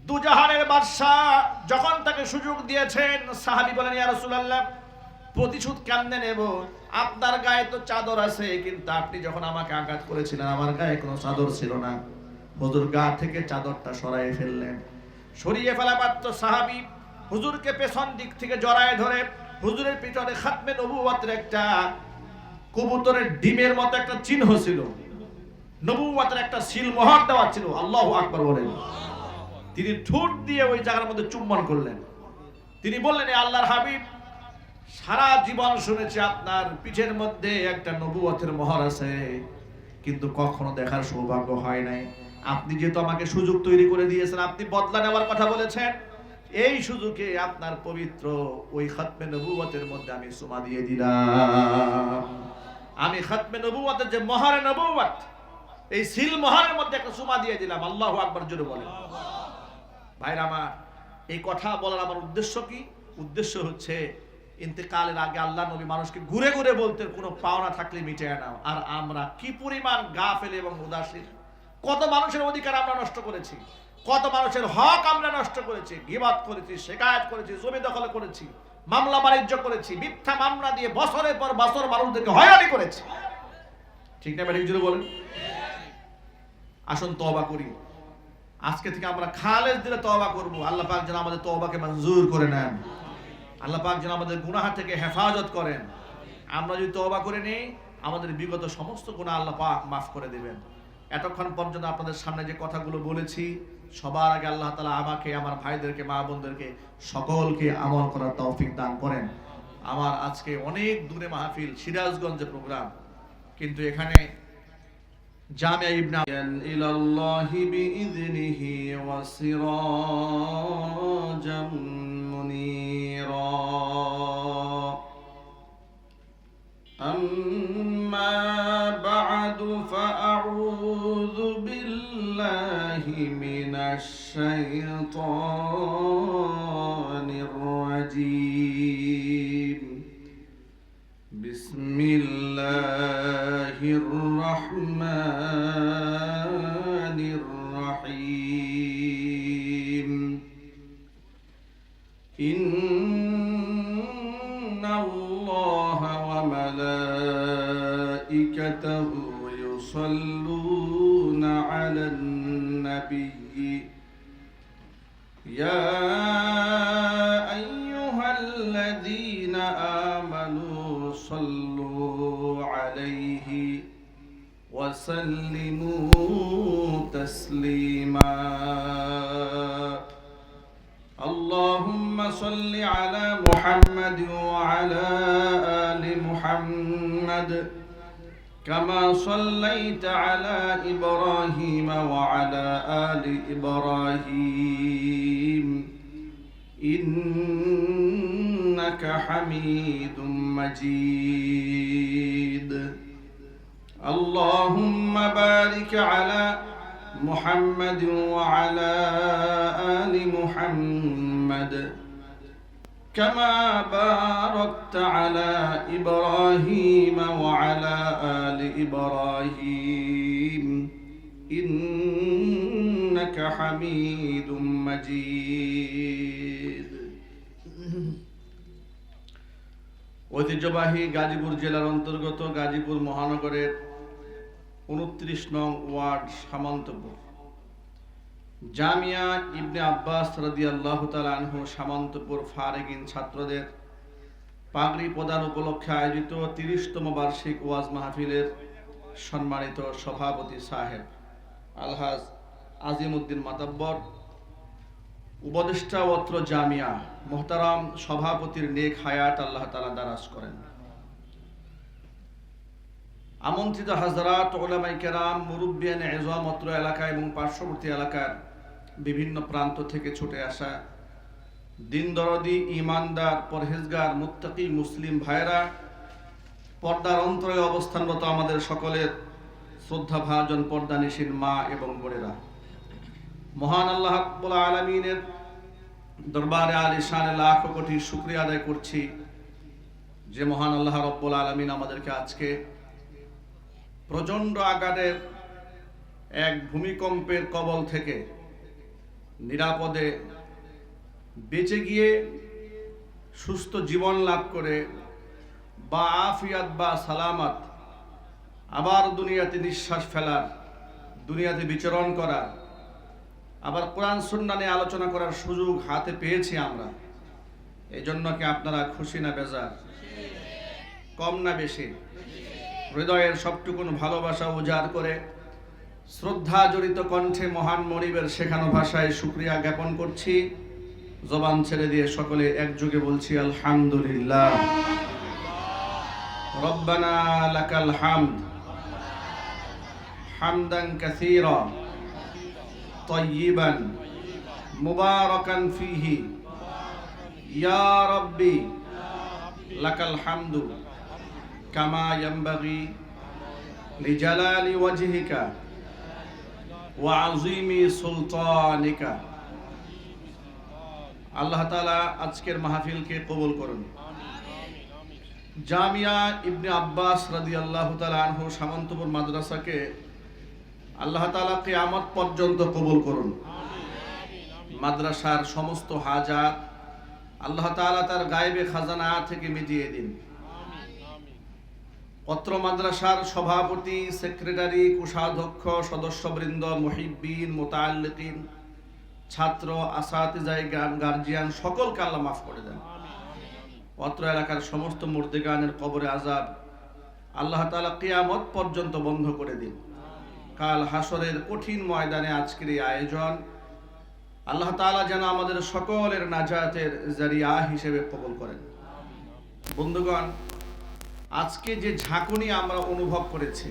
দুজাহানের বাদশা যখন তাকে সুযোগ দিয়েছেন, সাহাবী বলেন ইয়া রাসূলুল্লাহ প্রতিশোধ কেমনে নেব? আপনার গায়ে তো চাদর আছে, কিন্তু আপনি যখন আমাকে আঘাত করেছিলেন আমার গায়ে কোনো চাদর ছিল না। হুজুর গা থেকে চাদরটা সরাইয়ে ফেললেন। সরিয়ে ফেলা মাত্র সাহাবী হুজুরকে পেছন দিক থেকে জড়ায় ধরে, হুজুরের পিছনে খাতমে নবুয়তের একটা কবুতরের ডিমের মতো একটা চিহ্ন ছিল, নবুয়তের একটা সিল মোহর দেওয়া ছিল। আল্লাহু আকবার বলেন। তিনি ঠোঁট দিয়ে ওই জায়গার মধ্যে চুম্বন করলেন। তিনি বললেন এ আল্লাহর হাবিব, সারা জীবন শুনেছি আপনার পিঠের মধ্যে একটা নবুয়তের মোহর আছে, কিন্তু কখনো দেখার সৌভাগ্য হয় নাই। আপনি যেহেতু আমাকে সুযোগ তৈরি করে দিয়েছেন, আপনি বদলা নেওয়ার কথা বলেছেন, এই সুযোগে আপনার পবিত্র ওই খাতমে নবুয়তের মধ্যে আমি সুমা দিয়ে দিলাম। আমি খাতমে নবুয়তের যে মোহরে নবুয়ত, এই সিল মোহরের মধ্যে একটা সুমা দিয়ে দিলাম। আল্লাহু আকবার জোরে বলেন। ভাইরা আমার, এই কথা বলার আমার উদ্দেশ্য কি? উদ্দেশ্য হচ্ছে ইন্তেকালের আগে আল্লাহ নবী মানুষকে ঘুরে ঘুরে বলতেন কোনো পাওনা থাকলে মিটিয়ে নাও। আর আমরা কি পরিমাণ গাফেল এবং উদাসীন! কত মানুষের অধিকার আমরা নষ্ট করেছি, কত মানুষের হক আমরা নষ্ট করেছি, গীবত করেছি, শিকায়াত করেছি, জমি দখল করেছি, মামলা বাণিজ্য করেছি, মিথ্যা মামলা দিয়ে বছরের পর বছর মানুষদেরকে হয়রানি করেছি। ঠিক না ভাই? জুড়ে বলেন। আসুন তওবা করি। আজকে থেকে আমরা খালেস দিলে তওবা করব। আল্লাহ পাক যেন আমাদের তওবাকে মঞ্জুর করে নেন। আল্লাহ পাক যেন আমাদের গুনাহ থেকে হেফাজত করেন। আমরা যদি তওবা করে নিই, আমাদের বিগত সমস্ত গুনাহ আল্লাহ পাক মাফ করে দিবেন। এতক্ষণ পর্যন্ত আপনাদের সামনে যে কথাগুলো বলেছি, সবার আগে আল্লাহ তাআলা আমাকে, আমার ভাইদেরকে, মা বোনদেরকে সকলকে আমল করার তৌফিক দান করেন। আমার আজকে অনেক দূরে মাহফিল, সিরাজগঞ্জে প্রোগ্রাম, কিন্তু এখানে জামিয়া ইবনে ইলাল্লাহি বিইذনিহি ওয়া সিরাজাম মুনীরা। আম্মা বা'দু ফাআউযু বিল্লাহি মিনাশ শাইতানির রাজীম। বিসমিল্লাহির রাহমানির রাহিম। ইন্নাল্লাহা ওয়া মালাইকাতাহু ইউসাল্লুনা আলান নাবিয়্যি ইয়া আইয়ুহাল্লাযীনা আমানু সাল্লু আলাইহি ওয়া সাল্লিমু তাসলিমা। আল্লাহুম্মা সাল্লি আলা মুহাম্মাদ ওয়া আলা আলি মুহাম্মাদ কামা সাল্লাইতা আলা ইব্রাহিম ওয়া আলা আলি ইব্রাহিম ইন্নাকা হামিদুম মাজিদ। আল্লাহুম্মা বারিক আলা মুহাম্মাদ ওয়া আলা আলি মুহাম্মাদ কামা বারাকতা আলা ইব্রাহিম ওয়া আলা আলি ইব্রাহিম ইন্নাকা হামিদুম মাজিদ। ঐতিহ্যবাহী গাজীপুর জেলার অন্তর্গত গাজীপুর মহানগরের 29 নং ওয়ার্ড সামন্তপুর জামিয়া ইবনে আব্বাস রাদিয়াল্লাহু তাআলা আনহু সামন্তপুর ফারেগিন ছাত্রদের পাগড়ি প্রদান উপলক্ষে আয়োজিত 30তম বার্ষিক ওয়াজ মাহফিলের সম্মানিত সভাপতি সাহেব আলহাজ আজিমউদ্দিন মাতাব্বর, উপদেষ্টা অত্র জামিয়া মোহতারাম সভাপতির নেক হায়াত আল্লাহ তাআলা দারাজ করেন। আমন্ত্রিত হাজরাত, উলামায়ে কেরাম, মুরব্বিয়ানে এযম অত্র এলাকা এবং পার্শ্ববর্তী এলাকার বিভিন্ন প্রান্ত থেকে ছুটে আসা দিন দরদি, ইমানদার, পরহেজগার, মুত্তাকি মুসলিম ভাইরা, পর্দার অন্তরে অবস্থানরত আমাদের সকলের শ্রদ্ধাভাজন পর্দানিশীন মা এবং বোনেরা, মহান আল্লাহ রাব্বুল আলামিনের দরবারে আলিশানে লাখ কোটি শুকরিয়া আদায় করছি যে মহান আল্লাহ রাব্বুল আলামিন আমাদেরকে আজকে প্রচণ্ড আকারের এক ভূমিকম্পের কবল থেকে নিরাপদে বেঁচে গিয়ে সুস্থ জীবন লাভ করে বা আফিয়াত বা সালামাত আবার দুনিয়াতে নিঃশ্বাস ফেলার, দুনিয়াতে বিচরণ করার, আবার কোরআন সুন্নাহ নিয়ে আলোচনা করার সুযোগ হাতে পেয়েছি আমরা। এই জন্য কি আপনারা খুশি না বেজার? কম না বেশি? হৃদয়ের সবটুকুন ভালোবাসা উজাড় করে শ্রদ্ধা জড়িত কণ্ঠে মহান মনিবের শেখানো ভাষায় শুকরিয়া জ্ঞাপন করছি। জবান ছেড়ে দিয়ে সকলে একযোগে বলছি আলহামদুলিল্লাহ। রব্বানা লাকাল হামদ হামদান কাসীরা তাইয়িবান মুবারাকান ফীহি ইয়া রাব্বি লাকাল হামদু কামা ইয়ানবাগি লিজালালি ওয়াজহিকা ওয়া আযীমি সুলতানিকা। আল্লাহ তাআলা আজকের মাহফিলকে কবুল করুন। জামিয়া ইবনে আব্বাস রাদিয়াল্লাহু তাআলা আনহু সামন্তপুর মাদ্রাসাকে আল্লাহ তাআলা কিয়ামত পর্যন্ত কবুল করুন। মাদ্রাসার সমস্ত হাজাত আল্লাহ তাআলা তার গায়েবে খাজানা থেকে মিটিয়ে দিন। অত্র মাদ্রাসার সভাপতি, সেক্রেটারি, কোষাধ্যক্ষ, সদস্যবৃন্দ, মুহিব্বিন, মুতাআল্লিকিন, ছাত্র, আসাতিজায়ে গার্জিয়ান সকলকে আল্লাহ মাফ করে দেন। অত্র এলাকার সমস্ত মুর্দেগানের কবরে আযাব আল্লাহ তাআলা কিয়ামত পর্যন্ত বন্ধ করে দিন। কাল হাসরের কঠিন ময়দানে আজকের এই আয়োজন আল্লাহ তাআলা যেন আমাদের সকলের নাজাতের জারিয়া হিসেবে কবুল করেন। বন্ধুগণ, আজকে যে ঝাঁকুনি আমরা অনুভব করেছি,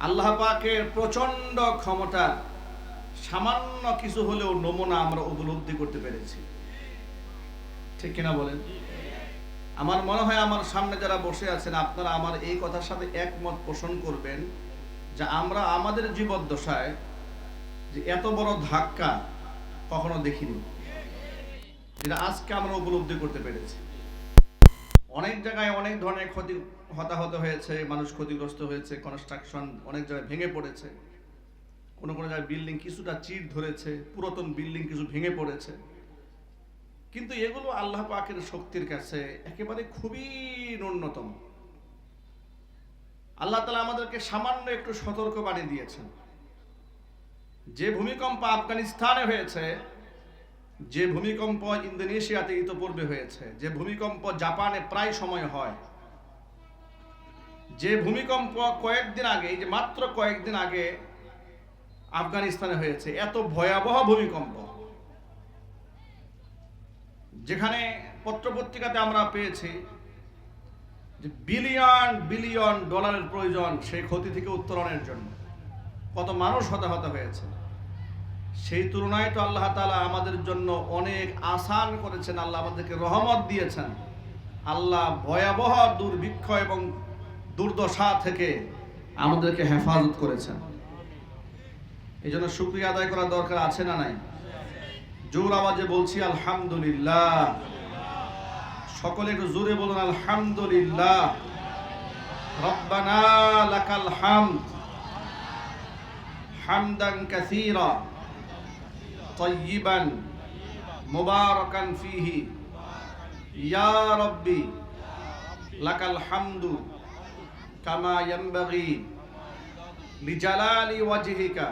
আল্লাহ পাকের প্রচন্ড ক্ষমতা সামান্য কিছু হলেও নমুনা আমরা উপলব্ধি করতে পেরেছি। ঠিক কিনা বলেন? আমার মনে হয় আমার সামনে যারা বসে আছেন আপনারা আমার এই কথার সাথে একমত পোষণ করবেন যে আমরা আমাদের জীবদ্দশায় যে এত বড় ধাক্কা কখনো দেখিনি, যেটা আজকে আমরা উপলব্ধি করতে পেরেছি। অনেক জায়গায় অনেক ধরনের হতাহত হয়েছে, মানুষ ক্ষতিগ্রস্ত হয়েছে, কনস্ট্রাকশন অনেক জায়গায় ভেঙে পড়েছে, কোনো কোনো জায়গায় বিল্ডিং কিছুটা চির ধরেছে, পুরাতন বিল্ডিং কিছু ভেঙে পড়েছে। কিন্তু এগুলো আল্লাহ পাকের শক্তির কাছে একেবারে খুবই ন্যূনতম। আল্লাহ তাআলা আমাদেরকে সামান্য একটু সতর্ক বাণী দিয়েছেন। যে ভূমিকম্প আফগানিস্তানে হয়েছে, যে ভূমিকম্প ইন্দোনেশিয়াতে ইতোপূর্বে হয়েছে, যে ভূমিকম্প জাপানে প্রায় সময় হয়, যে ভূমিকম্প কয়েকদিন আগে, যে মাত্র কয়েকদিন আগে আফগানিস্তানে হয়েছে, এত ভয়াবহ ভূমিকম্প, যেখানে পত্রপত্রিকাতে আমরা পেয়েছি যে বিলিয়ন বিলিয়ন ডলারের প্রয়োজন সেই ক্ষতি থেকে উত্তরণের জন্য, কত মানুষ হতাহত হয়েছে। সেই তুলনায় তো আল্লাহ তাআলা আমাদের জন্য অনেক আসান করেছেন, আল্লাহ আমাদেরকে রহমত দিয়েছেন, আল্লাহ ভয়াবহ দুর্ভিক্ষ এবং দুর্দশা থেকে আমাদেরকে হেফাজত করেছেন। এই জন্য শুকরিয়া আদায় করা দরকার আছে না নাই? জোর আওয়াজে বলছি আলহামদুলিল্লাহ। সকলে একটু জোরে বলুন আলহামদুলিল্লাহ। রব্বানা লাকাল হামদ হামদান কাসীরা তাইয়িবান মুবারাকান ফীহি ইয়া রাব্বি লাকাল হামদু কামা ইয়ানবাগি লিজালালি ওয়াজহিকা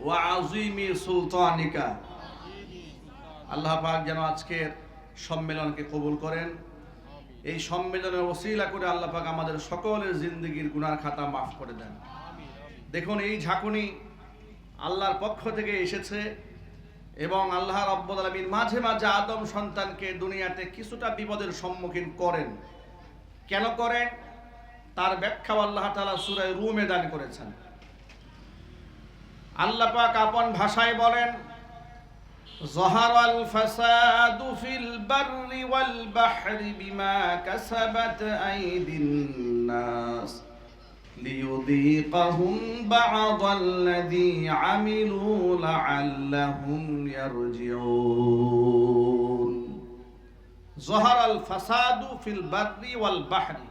ওয়া আযীমি সুলতানিকা। আল্লাহ পাক যেন আজকের সম্মেলনকে কবুল করেন। এই সম্মেলনের ওসিলা করে আল্লাহ পাক আমাদের সকলের জিন্দেগির গুনার খাতা মাফ করে দেন। দেখুন, এই ঝাঁকুনি আল্লাহর পক্ষ থেকে এসেছে এবং আল্লাহ রাব্বুল আলামিন মাঝে মাঝে আদম সন্তানকে দুনিয়াতে কিছুটা বিপদের সম্মুখীন করেন। কেন করেন তার ব্যাখ্যা আল্লাহ তাআলা সূরা রুমে দান করেছেন। আল্লাহ পাক আপন ভাষায় বলেন, যাহারাল ফাসাদু ফিল বাররি ওয়াল বাহরি বিমা কাসাবাত আইদিন নাস লিয়ুযীকাহুম বা'দাল্লাযী আমিলু লা'আল্লাহুম ইয়ারজিউন। যাহারাল ফাসাদু ফিল বাররি ওয়াল বাহরি,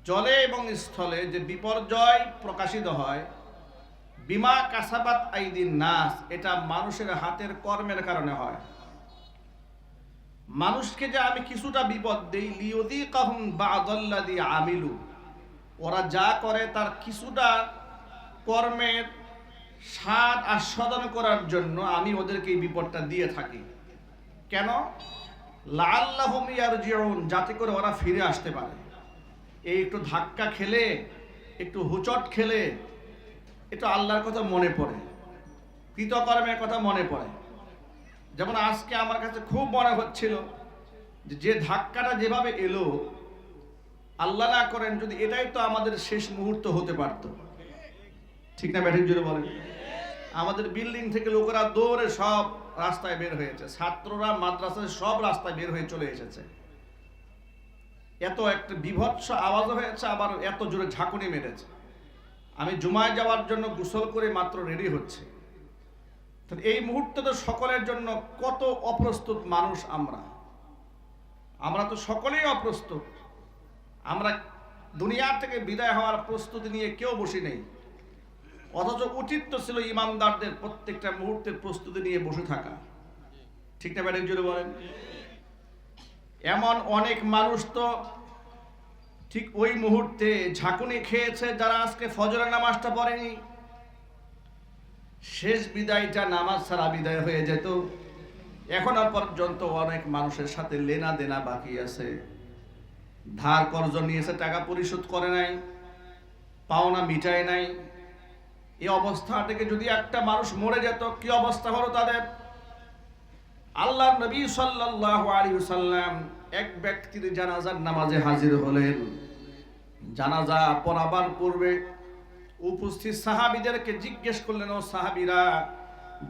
জলে এবং স্থলে যে বিপর্যয় প্রকাশিত হয়, বিমা কাসাবাত আইদিন নাস, এটা মানুষের হাতের কর্মের কারণে হয়। মানুষকে যে আমি কিছুটা বিপদ দেই, লিয়ুযীকাহুম বা'দাল্লাযী আমিলু, ওরা যা করে তার কিছুটা কর্মের স্বাদ আস্বাদন করার জন্য আমি ওদেরকে এই বিপদটা দিয়ে থাকি। কেন? লাআল্লাহুম ইয়ারজিউন, যাতে করে ওরা ফিরে আসতে পারে। এই একটু ধাক্কা খেলে, একটু হুচট খেলে এটা আল্লাহর কথা মনে পড়ে, কৃতকর্মের কথা মনে পড়ে। যেমন আজকে আমার কাছে খুব মনে হচ্ছিল যে ধাক্কাটা যেভাবে এলো, আল্লাহ না করেন যদি এটাই তো আমাদের শেষ মুহূর্ত হতে পারত। ঠিক না ব্যাঠিক জুড়ে বলেন? আমাদের বিল্ডিং থেকে লোকেরা দৌড়ে সব রাস্তায় বের হয়েছে, ছাত্ররা মাদ্রাসায় সব রাস্তায় বের হয়ে চলে এসেছে। এত একটা বিভৎস আওয়াজ হয়েছে, আবার এত জোরে ঝাঁকুনি মেরেছে। আমি জুমায় যাওয়ার জন্য গোসল করে মাত্র রেডি হচ্ছে। এই মুহূর্তে তো সকলের জন্য কত অপ্রস্তুত মানুষ আমরা তো সকলেই অপ্রস্তুত। আমরা দুনিয়া থেকে বিদায় হওয়ার প্রস্তুতি নিয়ে কেউ বসে নেই, অথচ উচিত তো ছিল ইমানদারদের প্রত্যেকটা মুহূর্তের প্রস্তুতি নিয়ে বসে থাকা। ঠিক না ব্যাটিক জুড়ে বলেন? এমন অনেক মানুষ তো ঠিক ওই মুহূর্তে ঝাঁকুনি খেয়েছে যারা আজকে ফজরের নামাজটা পড়েনি। শেষ বিদায়টা নামাজ ছাড়া বিদায় হয়ে যেত। এখনো পর্যন্ত অনেক মানুষের সাথে লেনা দেনা বাকি আছে, ধার কর্জ নিয়েছে, টাকা পরিশোধ করে নাই, পাওনা মিটায় নাই। এই অবস্থা থেকে যদি একটা মানুষ মরে যেত, কি অবস্থা হলো তাদের? আল্লাহর নবী সাল্লাল্লাহু আলাইহি ওয়াসাল্লাম এক ব্যক্তির জানাজার নামাজে হাজির হলেন। জানাজা পড়াবার পূর্বে উপস্থিত সাহাবীদেরকে জিজ্ঞেস করলেন, ও সাহাবীরা,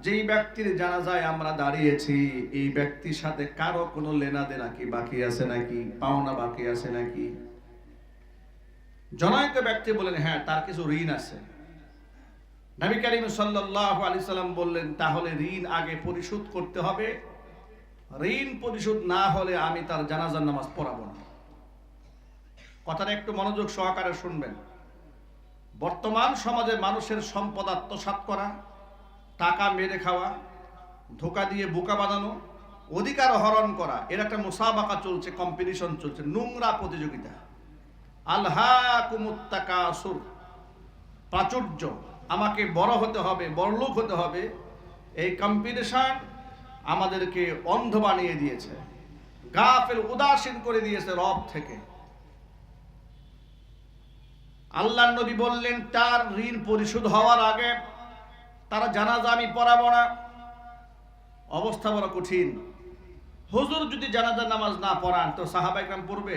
যেই ব্যক্তির জানাজায় আমরা দাঁড়িয়েছি এই ব্যক্তির সাথে কারো কোনো লেনা দেনা কি বাকি আছে নাকি, পাওনা বাকি আছে নাকি? জনৈক ব্যক্তি বলেন, হ্যাঁ, তার কিছু ঋণ আছে। নবী করিম সাল্লাল্লাহু আলাইহি সাল্লাম বললেন, তাহলে ঋণ আগে পরিশোধ করতে হবে, ঋণ পরিশোধ না হলে আমি তার জানাজার নামাজ পড়াবো না। কথাটা একটু মনোযোগ সহকারে শুনবেন। বর্তমান সমাজে মানুষের সম্পদ আত্মসাৎ করা, টাকা মেরে খাওয়া, ধোকা দিয়ে বোকা বানানো, অধিকার হরণ করা, এর একটা মুসাবাকা চলছে, কম্পিটিশন চলছে, নোংরা প্রতিযোগিতা। আলহাকুমুত তাকাসুর, প্রাচুর্য, আমাকে বড় হতে হবে, বড়লোক হতে হবে, এই কম্পিটিশন আমাদেরকে অন্ধ বানিয়ে দিয়েছে, গাফেল, উদাসীন করে দিয়েছে রব থেকে। আল্লাহর নবী বললেন, তার ঋণ পরিশোধ হওয়ার আগে তারা জানাজা আমি পড়াবো না। অবস্থা বড় কঠিন। হুজুর যদি জানাজার নামাজ না পড়ান তো সাহাবায়ে কেরাম পড়বে?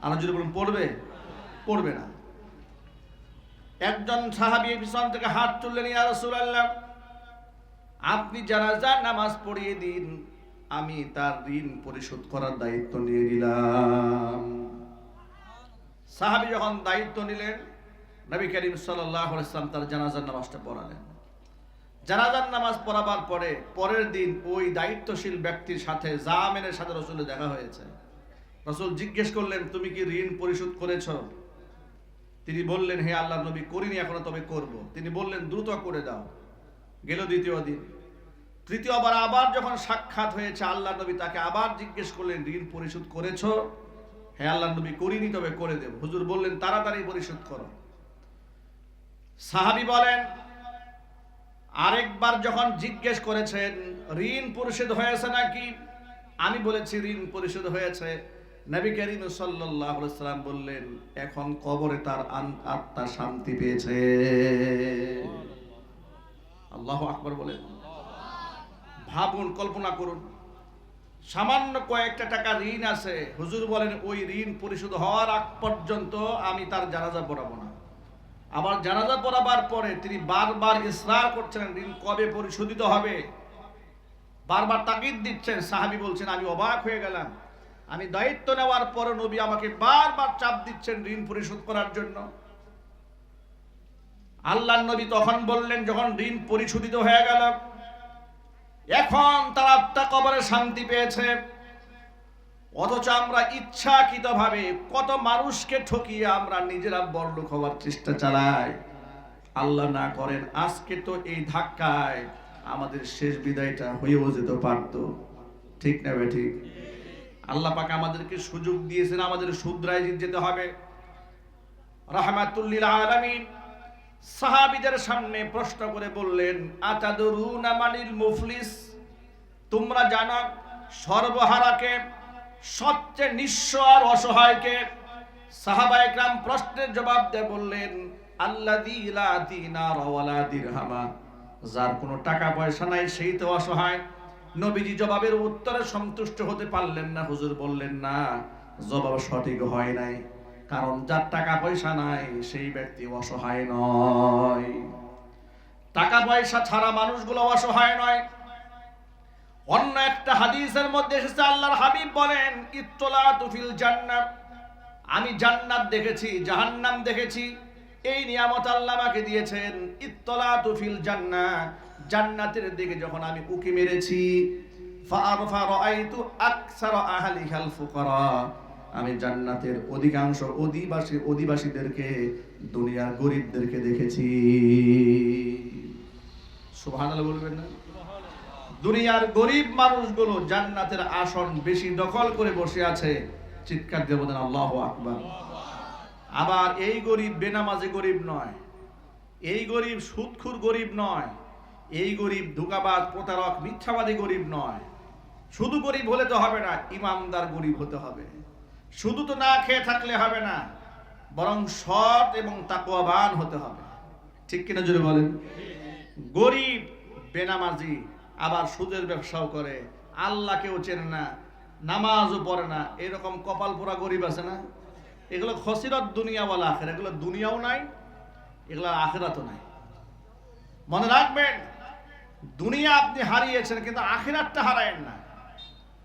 আমরা যদি বলুন পড়বে, পড়বে না। একজন সাহাবী পিছন থেকে হাত তুললেন, ইয়া রাসূলুল্লাহ, আপনি জানাজার নামাজ পড়িয়ে দিন, আমি তার ঋণ পরিশোধ করার দায়িত্ব নিয়ে নিলাম। সাহাবী যখন দায়িত্ব নিলেন, নবী করিম সাল্লাল্লাহু আলাইহি ওয়াসাল্লাম তার জানাজার নামাজটা পড়ালেন। জানাজার নামাজ পড়াবার পরে পরের দিন ওই দায়িত্বশীল ব্যক্তির সাথে, জামিনের সাথে রাসূলের দেখা হয়েছে। রাসূল জিজ্ঞেস করলেন, তুমি কি ঋণ পরিশোধ করেছো? তিনি বললেন, হে আল্লাহর নবী, করিনি এখনো, তবে করব। তিনি বললেন, দ্রুত করে দাও। গেল দ্বিতীয় দিন, তৃতীয়বার আবার যখন সাক্ষাৎ হয়েছে, আল্লাহ নবী তাকে আবার জিজ্ঞেস করলেন, ঋণ পরিশোধ করেছো? হ্যাঁ আল্লাহ নবী, করিনি, তবে করে দেব। হুজুর বললেন, তাড়াতাড়ি পরিশোধ করো। সাহাবী বলেন, আরেকবার যখন জিজ্ঞেস করেছেন, ঋণ পরিশোধ হয়েছে নাকি? আমি বলেছি ঋণ পরিশোধ হয়েছে। নবী করিম সাল্লাল্লাহু আলাইহি ওয়াসাল্লাম বললেন, এখন কবরে তার আত্মা শান্তি পেয়েছে। আল্লাহু আকবার বলেন। ভাবুন, কল্পনা করুন, সামান্য কয়েকটা টাকা ঋণ আছে, হুজুর বলেন ওই ঋণ পরিশোধ হওয়ার আগ পর্যন্ত আমি তার জানাজা পড়াবো না। আবার জানাজা পড়াবার পরে তিনি বারবার ইসরার করছেন ঋণ কবে পরিশোধিত হবে, বারবার তাগিদ দিচ্ছেন। সাহাবী বলছেন, আমি অবাক হয়ে গেলাম, আমি দায়িত্ব নেওয়ার পরে নবী আমাকে বারবার চাপ দিচ্ছেন ঋণ পরিশোধ করার জন্য। আল্লাহর নবী তখন বললেন, যখন ঋণ পরিশোধিত হয়ে গেল, এখন তার আত্মা কবরে শান্তি পেয়েছে। অথচ আমরা ইচ্ছাকৃতভাবে কত মানুষকে ঠকিয়ে আমরা নিজেরা বড়লোক হওয়ার চেষ্টা চালাই। আল্লাহ না করেন আজকে তো এই ধাক্কায় আমাদের শেষ বিদায়টা হয়েও যেতে পারত। ঠিক না বে ঠিক? আল্লাহ পাক আমাদেরকে সুযোগ দিয়েছেন, আমাদের শুধরায় যেতে হবে। রাহমাতুল লিল আলামিন সাহাবীদের সামনে প্রশ্ন করে বললেন, আতাদরুনা মানিল মুফলিস? তোমরা জানো সর্বহারাকে, সবচেয়ে নিঃস্ব আর অসহায়কে? সাহাবায়ে কেরাম প্রশ্নের জবাব দিয়ে বললেন, আল্লাযী লা দিনার ওয়ালা দিরহামা, যার কোনো টাকা পয়সা নাই সেই তো অসহায়। নবীজি জবাবের উত্তরে সন্তুষ্ট হতে পারলেন না। হুজুর বললেন, না, জবাব সঠিক হয় নাই, কারণ যার টাকা পয়সা নাই সেই ব্যক্তি অসহায় নয়। টাকা পয়সা ছাড়া মানুষগুলো অসহায় নয়। অন্য একটা হাদিসের মধ্যে এসেছে, আল্লাহর হাবিব বলেন, ইত্তলাতু ফিল জান্নাহ, আমি জান্নাত দেখেছি, জাহান্নাম দেখেছি। এই নিয়ামত আল্লাহ আমাকে দিয়েছেন। ইত্তলাতু ফিল জান্নাহ, জান্নাতের দিকে যখন আমি উকি মেরেছি, ফাআরফা রাআইতু আকসারা আহলিহাল ফুকারা, আমি জান্নাতের অধিকাংশ অধিবাসীদেরকে দুনিয়ার গরিবদেরকে দেখেছি। সুবহানাল্লাহ বলবেন না? দুনিয়ার গরিব মানুষগুলো জান্নাতের আসন বেশি দখল করে বসে আছে। চিৎকার দিয়ে বলেন আল্লাহু আকবার। আবার এই গরিব বেনামাজি গরিব নয়, এই গরিব সুদখোর গরিব নয়, এই গরিব ধোঁকাবাজ প্রতারক মিথ্যাবাদী গরিব নয়। শুধু গরিব হলে তো হবে না, ইমানদার গরিব হতে হবে। শুধু তো না খেয়ে থাকলে হবে না, বরং সৎ এবং তাকওয়াবান হতে হবে। ঠিক কিনা জোরে বলেন? গরিব বেনামাজি, আবার সুদের ব্যবসাও করে, আল্লাহকেও চেনে না, নামাজও পড়ে না, এরকম কপাল পোড়া গরিব আছে না? এগুলো খসিরত দুনিয়াওয়ালা আখের, এগুলো দুনিয়াও নাই, এগুলো আখেরাতও নাই। মনে রাখবেন, দুনিয়া আপনি হারিয়েছেন, কিন্তু আখিরাতটা হারায়েন না।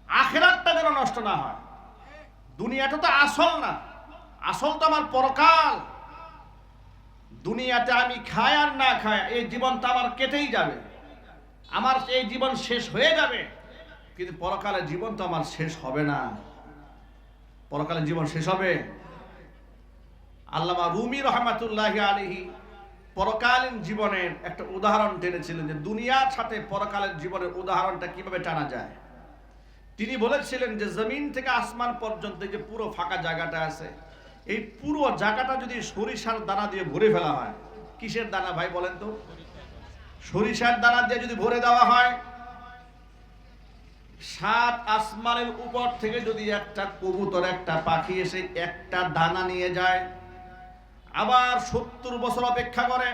আখিরাতটা যেন নষ্ট না হয়। দুনিয়াটা তো আসল না, আসল তো আমার পরকাল। দুনিয়াতে আমি খাই আর না খাই, এই জীবনটা আমার কেটেই যাবে, আমার এই জীবন শেষ হয়ে যাবে, কিন্তু পরকালের জীবন তো আমার শেষ হবে না। পরকালের জীবন শেষ হবে। আল্লামা রুমি রহমাতুল্লাহি আলাইহি পরকালীন জীবনের একটা উদাহরণ টেনেছিলেন, যে দুনিয়ার সাথে পরকালের জীবনের উদাহরণটা কিভাবে টানা যায়। তিনি বলেছিলেন যে জমিন থেকে আসমান পর্যন্ত যে পুরো ফাঁকা জায়গাটা আছে, এই পুরো জায়গাটা যদি সরিষার দানা দিয়ে ভরে ফেলা হয়, কিসের দানা ভাই বলেন তো? সরিষার দানা দিয়ে যদি ভরে দেওয়া হয়, 7 আসমানের উপর থেকে যদি একটা কবুতর, একটা পাখি এসে একটা দানা নিয়ে যায়, আবার 70 বছর অপেক্ষা করে,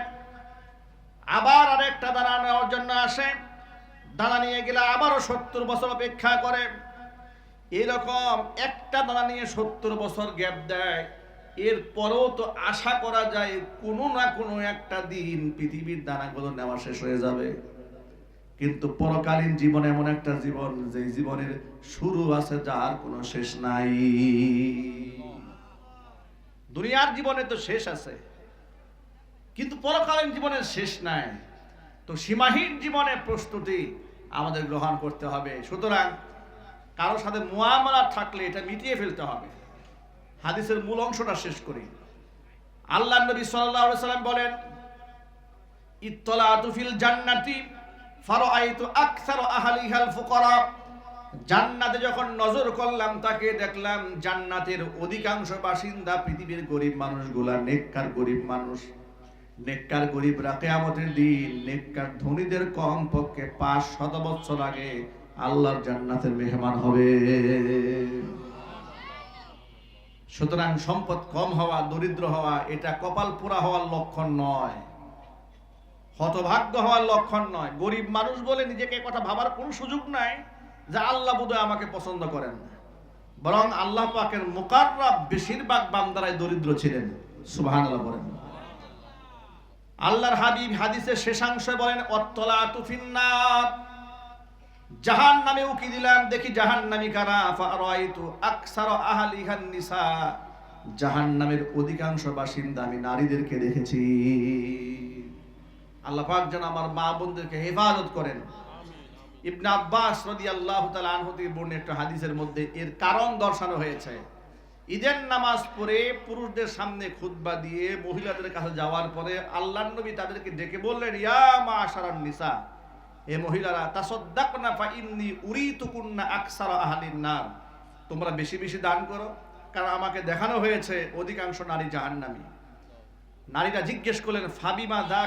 আবার আরেকটা দানা নেওয়ার জন্য আসে, দানা নিয়ে গেলে আবারও 70 বছর অপেক্ষা করে, এরকম একটা দানা নিয়ে 70 বছর গ্যাপ দেয়, এরপরেও তো আশা করা যায় কোনো না কোনো একটা দিন পৃথিবীর দানাগুলো নেওয়া শেষ হয়ে যাবে। কিন্তু পরকালীন জীবন এমন একটা জীবন, যে জীবনের শুরু আছে, যার কোনো শেষ নাই। দুনিয়ার জীবনে তো শেষ আছে, কিন্তু পরকালীন জীবনের শেষ নাই। তো সীমাহীন জীবনের প্রস্তুতি আমাদের গ্রহণ করতে হবে। সুতরাং কারোর সাথে মুআমালা থাকলে এটা মিটিয়ে ফেলতে হবে। হাদিসের মূল অংশটা শেষ করি। আল্লাহর নবী সাল্লাল্লাহু আলাইহি ওয়াসাল্লাম বলেন, ইত্তলাতু ফিল জান্নাতি, ফারাআইতু আকসারু আহলিহাল ফুকারা, জান্নাতে যখন নজর করলাম তাকে দেখলাম জান্নাতের অধিকাংশ বাসিন্দা পৃথিবীর গরিব মানুষগুলা, নেককার গরিব মানুষ। নেককার গরিবরা কিয়ামতের দিন নেককার ধনীদের কমপক্ষে 500 বছর আগে আল্লাহর জান্নাতের মেহমান হবে। সুতরাং সম্পদ কম হওয়া, দরিদ্র হওয়া এটা কপাল পোড়া হওয়ার লক্ষণ নয়, হতভাগ্য হওয়ার লক্ষণ নয়। গরিব মানুষ বলে নিজেকে কথা ভাবার কোন সুযোগ নাই যে আল্লাহ বোধহয় আমাকে পছন্দ করেন না, বরং আল্লাহ পাকের মুকাররাব বেশিরভাগ বান্দারাই দরিদ্র ছিলেন। সুবহানাল্লাহ বলেন। আল্লাহর হাবিব হাদিসের শেষাংশে বলেন অত্তলাতু ফিন্নার, জাহান্নামে উকি দিলাম, দেখি জাহান্নামী কারা, ফারাআইতু আকসারা আহলিহান নিসা, জাহান্নামের অধিকাংশ বাসিন্দা আমি নারীদেরকে দেখেছি। আল্লাহ পাক যেন আমার মা বোনদেরকে হেফাজত করেন। ইবনে আব্বাস রাদিয়াল্লাহু তাআলা আনহু থেকে বর্ণিত একটা হাদিসের মধ্যে এর কারণ দর্শানো হয়েছে। ঈদের নামাজ পড়ে পুরুষদের সামনে খুতবা দিয়ে মহিলাদের কাছে যাওয়ার পরে আল্লাহর নবী তাদেরকে ডেকে বললেন, ইয়া মাশারান নিসা, হে মহিলারা, তাসাদদাকনা ফা ইন্নী উরিতুকুন্না আকসারা আহলিন নার, তোমরা বেশি বেশি দান করো, কারণ আমাকে দেখানো হয়েছে অধিকাংশ নারী জাহান্নামী। নারীরা জিজ্ঞেস করলেন, ফাবিমা দা